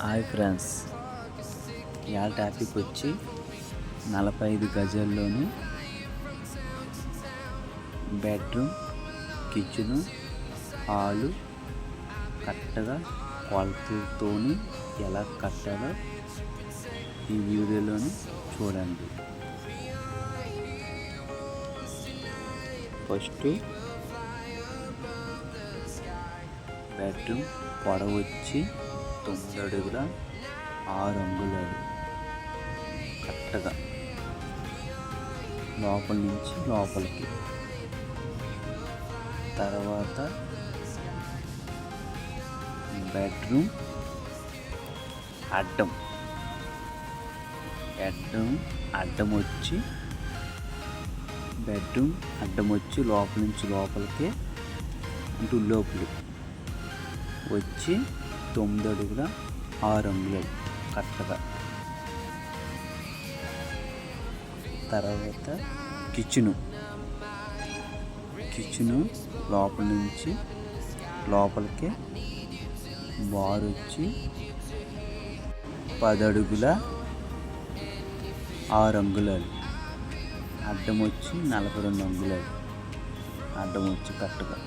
Hi friends, ఇవాళ topic వచ్చి 45 గజాల్లోని bedroom, kitchen, hall కరెక్ట్గా కొలతలతో ఎలా కట్టాలో ఈ వీడియోలోని చూడండి. ఫస్ట్ బెడ్రూమ్ పొడవు వచ్చి 9 అడుగుల 6 అంగుళాలు కరెక్ట్గా లోపల నుంచి లోపలికి. తర్వాత బెడ్రూమ్ అడ్డం వచ్చి బెడ్రూమ్ అడ్డం వచ్చి లోపల నుంచి లోపలికి అంటే లోపలి వచ్చి 9 అడుగుల 6 అంగుళాలు కరెక్ట్గా. తర్వాత కిచెను లోపల నుంచి లోపలికి బార్ వచ్చి 10 అడుగుల 6 అంగుళాలు, అడ్డం వచ్చి 42 అంగుళాలు, అడ్డం వచ్చి కరెక్ట్గా.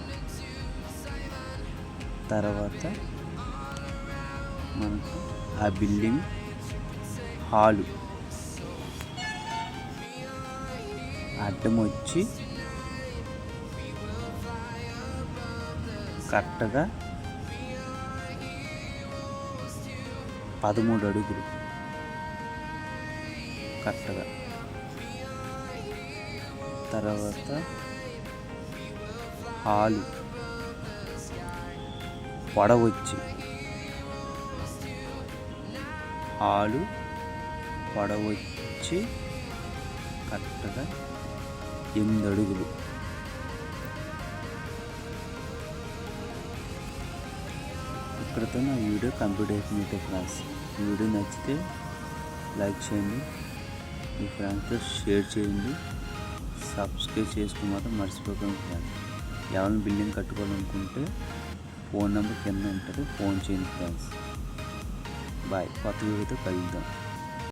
తర్వాత మనకు ఆ బిల్డింగ్ హాలు అడ్డం వచ్చి కరెక్ట్గా 13 అడుగులు కరెక్ట్గా. తర్వాత హాలు పొడవు వచ్చి కరెక్ట్గా 8 అడుగులు. ఇక్కడితో నా వీడియో కంప్లీట్ అయిపోయినట్టే ఫ్రెండ్స్. ఈ వీడియో నచ్చితే లైక్ చేయండి, మీ ఫ్రెండ్స్తో షేర్ చేయండి, సబ్స్క్రైబ్ చేసుకుని మాత్రం మర్చిపోకండి ఫ్రెండ్స్. ఎవరైనా బిల్డింగ్ కట్టుకోవాలనుకుంటే ఫోన్ నెంబర్ కింద ఉంటుంది, ఫోన్ చేయండి ఫ్రెండ్స్. బాయ్, కొత్త వీడియోతో కలుద్దాం.